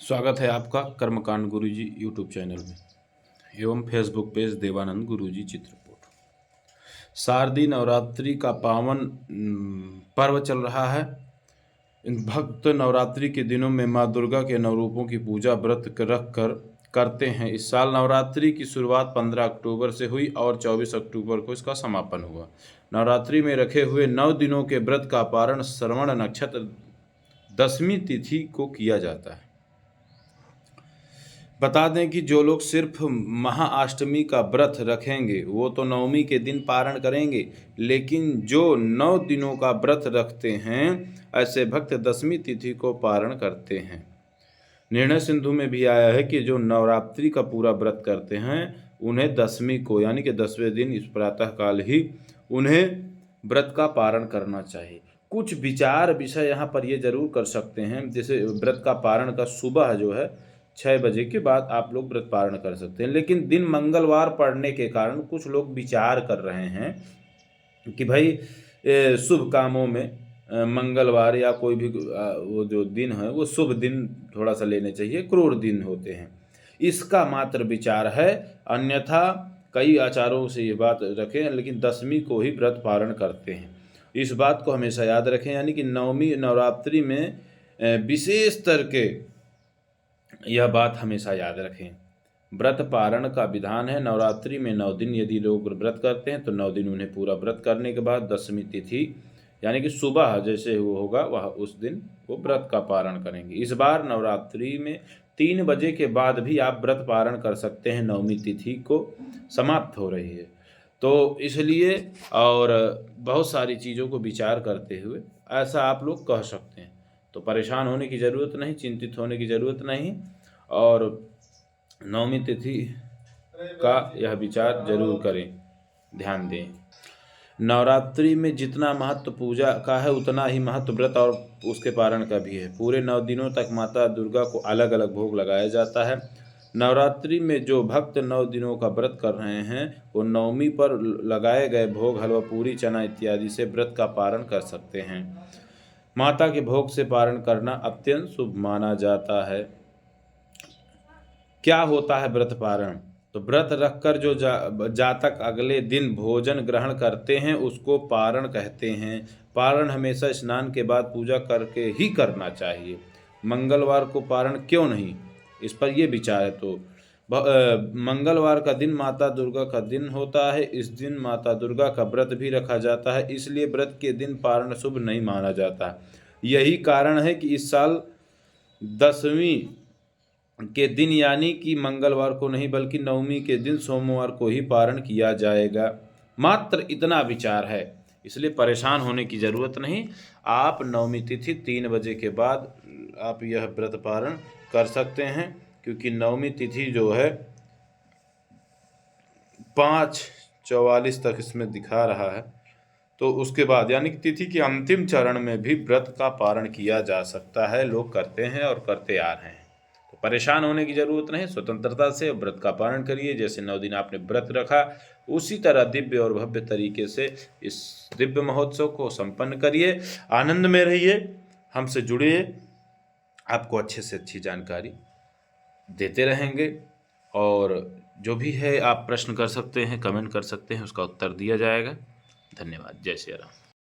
स्वागत है आपका कर्मकांड गुरुजी यूट्यूब चैनल में एवं फेसबुक पेज देवानंद गुरुजी चित्रकूट। शारदीय नवरात्रि का पावन पर्व चल रहा है। इन भक्त नवरात्रि के दिनों में माँ दुर्गा के नवरूपों की पूजा व्रत रख कर करते हैं। इस साल नवरात्रि की शुरुआत 15 अक्टूबर से हुई और 24 अक्टूबर को इसका समापन हुआ। नवरात्रि में रखे हुए 9 दिनों के व्रत का पारण श्रवण नक्षत्र 10वीं तिथि को किया जाता है। बता दें कि जो लोग सिर्फ महाअष्टमी का व्रत रखेंगे वो तो नवमी के दिन पारण करेंगे, लेकिन जो 9 दिनों का व्रत रखते हैं ऐसे भक्त 10वीं तिथि को पारण करते हैं। निर्णय सिंधु में भी आया है कि जो नवरात्रि का पूरा व्रत करते हैं उन्हें 10वीं को यानी कि 10वें दिन इस प्रातःकाल ही उन्हें व्रत का पारण करना चाहिए। कुछ विषय यहाँ पर ये जरूर कर सकते हैं, जैसे व्रत का पारण का सुबह जो है 6 बजे के बाद आप लोग व्रत पारण कर सकते हैं, लेकिन दिन मंगलवार पड़ने के कारण कुछ लोग विचार कर रहे हैं कि भाई शुभ कामों में मंगलवार या कोई भी वो जो दिन है वो शुभ दिन थोड़ा सा लेने चाहिए, क्रूर दिन होते हैं। इसका मात्र विचार है, अन्यथा कई आचारों से ये बात रखें, लेकिन 10वीं को ही व्रत पारण करते हैं। इस बात को हमेशा याद रखें, यानी कि नवमी नवरात्रि में विशेष करके यह बात हमेशा याद रखें। व्रत पारण का विधान है, नवरात्रि में 9 दिन यदि लोग व्रत करते हैं तो 9 दिन उन्हें पूरा व्रत करने के बाद 10वीं तिथि यानी कि सुबह जैसे वो होगा वह उस दिन वो व्रत का पारण करेंगे। इस बार नवरात्रि में 3 बजे के बाद भी आप व्रत पारण कर सकते हैं, 9वीं तिथि को समाप्त हो रही है तो इसलिए, और बहुत सारी चीज़ों को विचार करते हुए ऐसा आप लोग कह सकते हैं। तो परेशान होने की ज़रूरत नहीं, चिंतित होने की ज़रूरत नहीं, और 9वीं तिथि का यह विचार जरूर करें, ध्यान दें। नवरात्रि में जितना महत्व पूजा का है उतना ही महत्व व्रत और उसके पारण का भी है। पूरे 9 दिनों तक माता दुर्गा को अलग अलग भोग लगाया जाता है। नवरात्रि में जो भक्त 9 दिनों का व्रत कर रहे हैं वो 9वीं पर लगाए गए भोग हलवा पूरी चना इत्यादि से व्रत का पारण कर सकते हैं। माता के भोग से पारण करना अत्यंत शुभ माना जाता है। क्या होता है व्रत पारण? तो व्रत रखकर जो जातक अगले दिन भोजन ग्रहण करते हैं उसको पारण कहते हैं। पारण हमेशा स्नान के बाद पूजा करके ही करना चाहिए। मंगलवार को पारण क्यों नहीं, इस पर ये विचार है। तो मंगलवार का दिन माता दुर्गा का दिन होता है, इस दिन माता दुर्गा का व्रत भी रखा जाता है, इसलिए व्रत के दिन पारण शुभ नहीं माना जाता। यही कारण है कि इस साल 10वीं के दिन यानी कि मंगलवार को नहीं बल्कि 9वीं के दिन सोमवार को ही पारण किया जाएगा। मात्र इतना विचार है, इसलिए परेशान होने की ज़रूरत नहीं। आप 9वीं तिथि 3 बजे के बाद आप यह व्रत पारण कर सकते हैं, क्योंकि 9वीं तिथि जो है 5:44 तक इसमें दिखा रहा है, तो उसके बाद यानी कि तिथि के अंतिम चरण में भी व्रत का पारण किया जा सकता है। लोग करते हैं और करते आ रहे हैं, तो परेशान होने की ज़रूरत नहीं। स्वतंत्रता से व्रत का पारण करिए। जैसे 9 दिन आपने व्रत रखा उसी तरह दिव्य और भव्य तरीके से इस दिव्य महोत्सव को संपन्न करिए। आनंद में रहिए, हमसे जुड़िए, आपको अच्छे से अच्छी जानकारी देते रहेंगे। और जो भी है आप प्रश्न कर सकते हैं, कमेंट कर सकते हैं, उसका उत्तर दिया जाएगा। धन्यवाद। जय श्री राम।